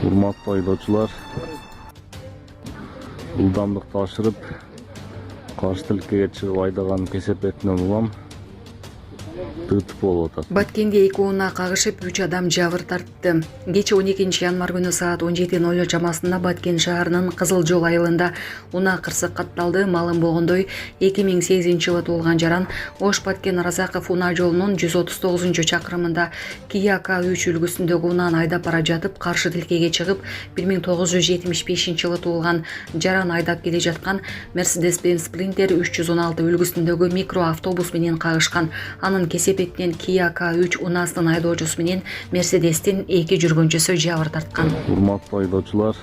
Урматтуу айдоочулар, ылдамдыкты ашырып, каршы тилкеге чыгып айдаган кесепетинен улам тыгып болуп атат. Баткенде 2 унаа кагышып 3 адам жабыр тартты. Кече 12 январ күнү саат 17:00 чамасында Баткен шаарынын Кызыл жол айылында унаа кырсык катталды. Маалым болгондой, 2008-жылы туулган жаран Ош Баткен Разаков унаа жолунун 139-чакырымында Kia K3 үлгүсүндөгү унааны айдап бара жатып, каршы тилкеге чыгып, 1975-жылы туулган жаран айдап келе жаткан Mercedes-Benz Sprinter 316 үлгүсүндөгү микроавтобус менен кагышкан. Анын кесепетинен Kia K3 унаасынын айдоочусу менен Mercedes-тин 2 жүргүнчүсү жабыр тарткан. Урматтуу айдоочулар,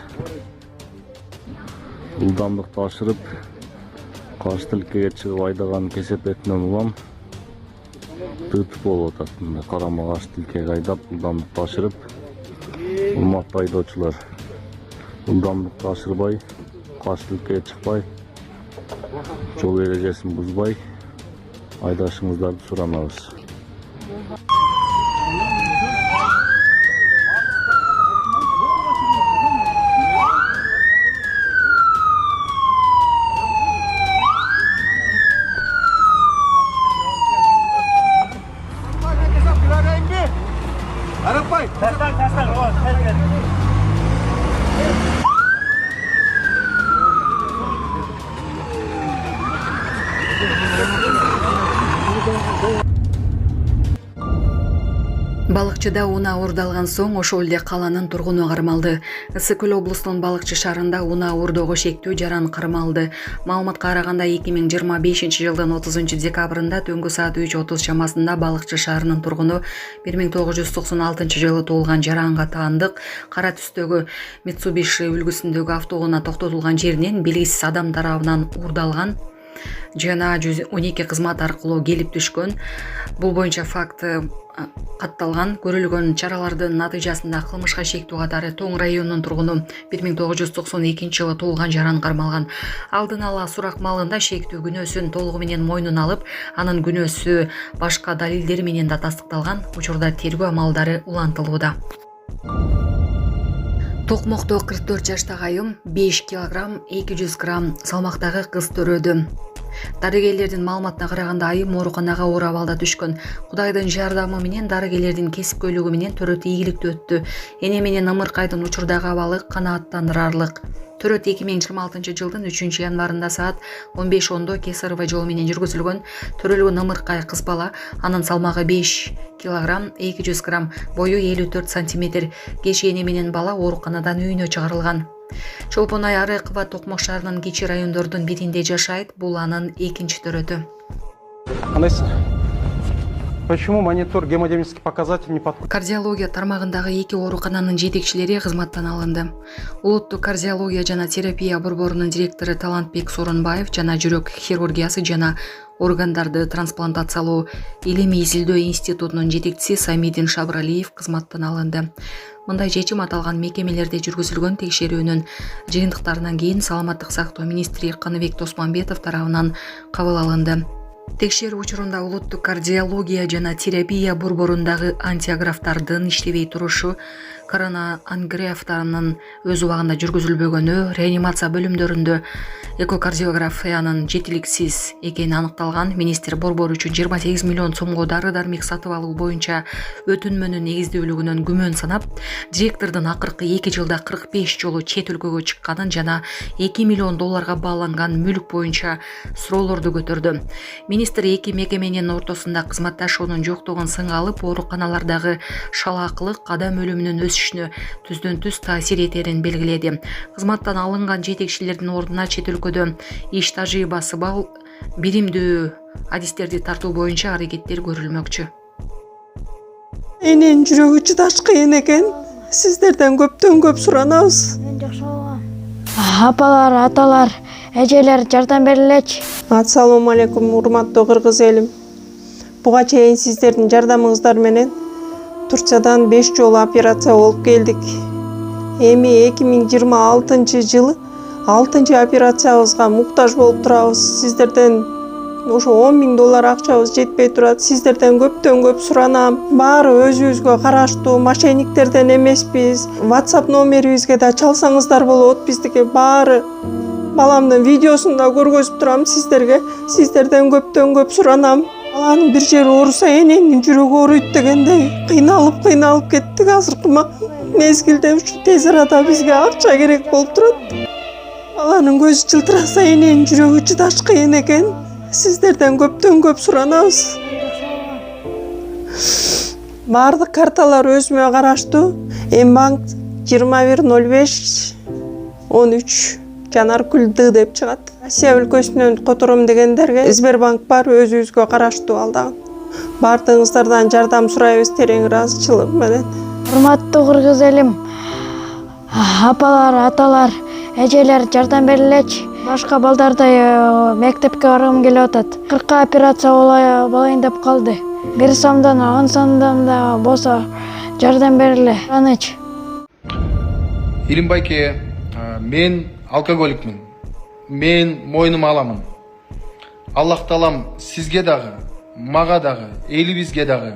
ылдамдыкты ашырып, каршы тилкеге чыгып айдаган кесепетинен улам тыгып болуп атат. Карама каршы тилкеге айдап, ылдамдыкты ашырып, урматтуу айдоочулар, ылдамдыкты ашырбай, каршы тилкеге чыкпай, жол эрежесин бузбай айдашыңыздарды суранабыз. Балыкчыда унаа уурдалган соң ошол эле каланын тургуну кармалды. Ысык Көл облусунун Балыкчы шаарында унаа уурдоого шектүү жаран кармалды. Маалыматка караганда 2025-жылдын 30-декабрында түнгү саат 3:30 чамасында Балыкчы шаарынын тургуну 1996-жылы туулган жаранга таандык кара түстөгү Mitsubishi үлгүсүндөгү автоунаа токтотулган жеринен белгисиз адам тарабынан уурдалган жана 112 кызмат аркылуу келип түшкөн. Бул боюнча факт катталган. Көрүлгөн чаралардын натыйжасында кылмышка шектүү катары Тоң районунун тургуну 1992-жылы туулган жаран кармалган. Алдын ала сурак маалында шектүү күнөөсүн толугу менен мойнуна алып, анын күнөөсү башка далилдер менен да тастыкталган. Учурда тергөө амалдары улантылууда. Токмокто 44 жаштагы айым 5 кг 200 грамм салмактагы кыз төрөдү. Дарыгерлердин маалыматына караганда айым ооруканага оор абалда түшкөн. Кудайдын жардамы менен дарыгерлердин кесипкөйлүгү менен төрөт ийгиликтүү өттү. Эне менен ымыркайдын учурдагы абалы канааттандырарлык. Төрөт 2026-жылдын 3-январында саат 15:10 кесарево жол менен жүргүзүлгөн. Төрөлгөн ымыркай кыз бала, анын салмагы 5 кг 200 грамм, бою 54 сантиметр. Кеч эне менен бала ооруканадан үйүнө чыгарылган. Чолпонай Арыкова Токмок шаарынын кичи райондордун биринде жашайт. Бул анын экинчи төрөтү. Почему монитор гемодинамический показатель не подходит? Кардиология тармагындагы 2 оорукананын жетекчилери кызматтан алынды. Улуттук кардиология жана терапия борборунун директору Талантбек Сооронбаев жана жүрөк хирургиясы жана органдарды трансплантациялоо илимий изилдөө институтунун жетекчиси Самидин Шабралиев кызматтан алынды. Мындай чечим аталган мекемелерде жүргүзүлгөн текшерүүнүн жыйынтыктарынан кийин Саламаттык сактоо министри Каныбек Тосмамбетов тарабынан кабыл алынды. Текшерүү учурунда улуттук кардиология жана терапия борборундагы антиографтардын иштебей турушу, коронанграфтарынын өз убагында жүргүзүлбөгөнү, реанимация бөлүмдөрүндө экокардиографиянын жетиликсиз экени аныкталган. Министр борбор үчүн 28 миллион сомго дары-дармек сатып алуу боюнча өтүнмөнүн негиздүүлүгүнөн күмөн санап, директордун акыркы 2 жылда 45 жолу чет өлкөгө чыкканын жана 2 миллион долларга бааланган мүлк боюнча суроолорду көтөрдү. Министр эки мекеменин ортосунда кызматташуунун жоктугун сынга алып, ооруканалардагы шалаакылык адам өлүмүнүн өсүшүнө түздөн түз таасир этерин белгиледи. Кызматтан алынган жетекчилердин ордуна чет өлкөдө иш тажрыйбасы бар биримдүү адистерди тартуу боюнча аракеттер көрүлмөкчү. Эненин жүрөгү чыдаш кыйын экен. Сиздерден көптөн көп суранабыз. Апалар, аталар, эжелер жардам берилечи. Ассаламу алейкум, урматтуу кыргыз элим. Буга чейин сиздердин жардамыңыздар менен Турциядан 5 жолу операция болуп келдик. Эми 2026-жылы 6-операциябызга муктаж болуп турабыз. Сиздерден ошо $10.000 акчабыз жетпей турат. Сиздерден көптөн көп суранам. Баары өзүбүзгө караштуу, мошенниктерден эмеспиз. WhatsApp номерибизге да чалсаңыздар болот. Биздики баары баламдын видеосун да көргөзүп турам сиздерге. Сиздерден көптөн көп суранам. Баланын бир жери ооруса энеңдин жүрөгү ооруйт дегендей кыйналып кеттик. Азыркы мезгилде ушу тез арада бизге акча керек болуп турат. Баланын көзү жылтыраса эненин жүрөгү чыдаш кыйын экен. Сиздерден көптөн көп суранабыз. Баардык карталар өзүмө караштуу. Мбанк 210513 Жанаркүл Д деп чыгат. Россия өлкөсүнөн котором дегендерге Сбербанк бар, өзүбүзгө караштуу ал дагы. Баардыгыңыздардан жардам сурайбыз терең ыраазычылык менен. Урматтуу кыргыз элим, апалар, аталар, эжелер жардам берилечи. Башка балдардай мектепке баргым келип атат. 40 операция болайын деп калды. 1 сомдон 10 сомдон да болсо жардам бериле. Аныч. Илим байке, мен алкоголикмин. Мен мойнума аламын. Аллах таалам сизге дагы, мага дагы, элибизге дагы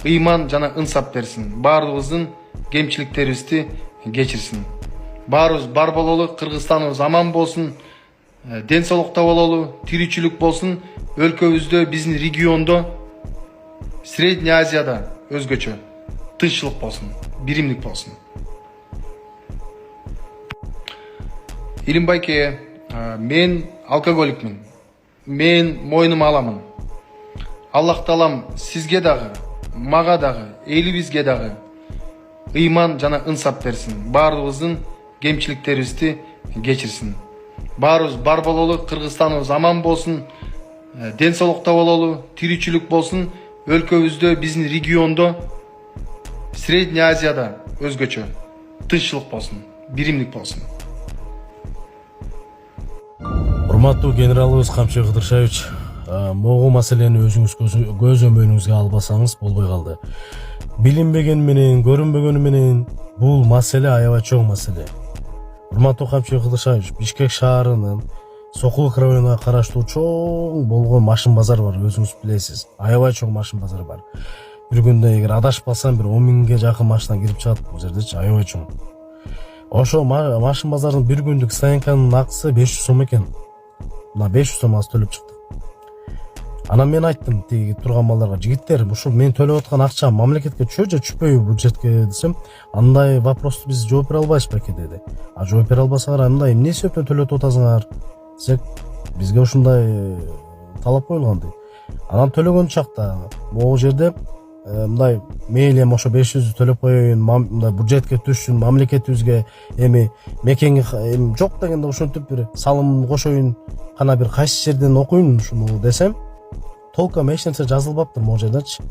ыйман жана ынсап берсин. Баардыгыбыздын кемчиликтерибизди кечирсин. Баарыбыз бар бололу, Кыргызстаныбыз аман болсун, ден соолукта бололу, тиричилик болсун. Өлкөбүздө, биздин региондо, Средний Азияда өзгөчө тынччылык болсун, биримдик болсун. Илим байке, мен алкоголикмин. Мен мойнума аламын. Аллах таалам сизге дагы, мага дагы, элибизге дагы ыйман жана ынсап берсин. Баардыгыбыздын кемчиликтерибизди кечирсин. Баарыбыз бар бололу, Кыргызстаныбыз аман болсун, ден соолукта бололу, тиричилик болсун. Өлкөбүздө, биздин региондо, Средний Азияда өзгөчө тынччылык болсун, биримдик болсун. Урматтуу генералыбыз Камчы Кыдыршевич, могу маселени өзүңүз көз өмөнүңүзгө албасаңыз болбой калды. Билинбеген менен, көрүнбөгөнү менен бул маселе аябай чоң маселе. Урматтуу Камчы Кыдыршевич, Бишкек шаарынын Сокулук районуна караштуу чоң болгон машин базар бар, өзүңүз билесиз. Аябай чоң машин базар бар. Бир күндө эгер адашпасам бир 10.000ге жакын машина кирип чыгат бул жердечи, аябай чоң. Ошо машин базардын бир күндүк стоянканын акысы 500 сом экен. Мына 500 сом аз төлөп чыктык. Анан мен айттым тиги турган балдарга, жигиттер, ушул мен төлөп аткан акча мамлекетке түшөбү же түшпөйбү бюджетке десем, андай вопросту биз жооп бере албайбыз беке деди. А жооп бере албасаңар андай эмне себептен төлөтүп атасыңар? Десек, бизге ушундай талап коюлган дейт. Анан төлөгөн чакта могу жерде мындай мейли эми ошо 500 төлөп коеюн, мындай бюджетке түшсүн, мамлекетибизге эми мекенге эми жок дегенде ошентип бир салым кошоюн, кана бир кайсы жерден окуйн ушуну десем, толком эч нерсе жазылбаптыр могу жердечи.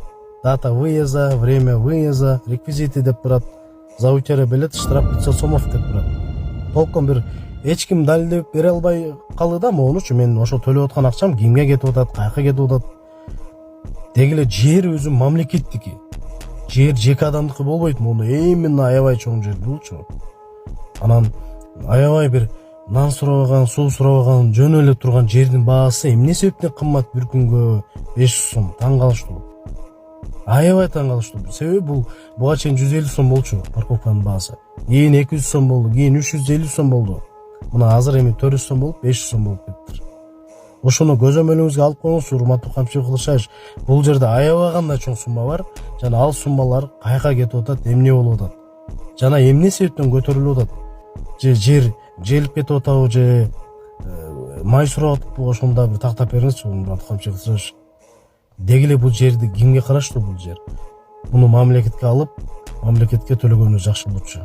Дата выезда, время выезда, реквизиты деп турат, за утеря билет штраф 500 сомов деп турат. Толком бир эч ким далилдеп бере албай калды да могунучу. Мен ошо төлөп аткан акчам кимге кетип атат, каяка кетип атат? Деги эле жер өзү мамлекеттики. Жер жеке адамдыкы болбойт, муну именно аябай чоң жер булчу. Анан аябай бир нан сурабаган, суу сурабаган, жөн эле турган жердин баасы эмне себептен кымбат бир күнгө 500 сом? Таң калыштуу. Аябай таң калыштуу. Себеби бул буга чейин 150 сом болчу парковканын баасы. Кийин 200 сом болду, кийин 350 сом болду. Мына азыр эми 400 сом болуп 500 сом болуп кетиптир. Ошону көз өмөнүңүзгө алып коюңуз, урматтуу Камчы Кыдыршевич. Бул жерде аябай кандай чоң сумма бар, жана ал суммалар кайка кетип атат, эмне болуп атат? Жана эмне себептен көтөрүлүп атат? Же жер желип кетип атабы, же май сурап атпы? Ошондо бир тактап бериңизчи, урматтуу Камчы Кыдыршевич. Деги эле бул жерди кимге караштуу бул жер? Муну мамлекетке алып, мамлекетке төлөгөнү жакшы болчу.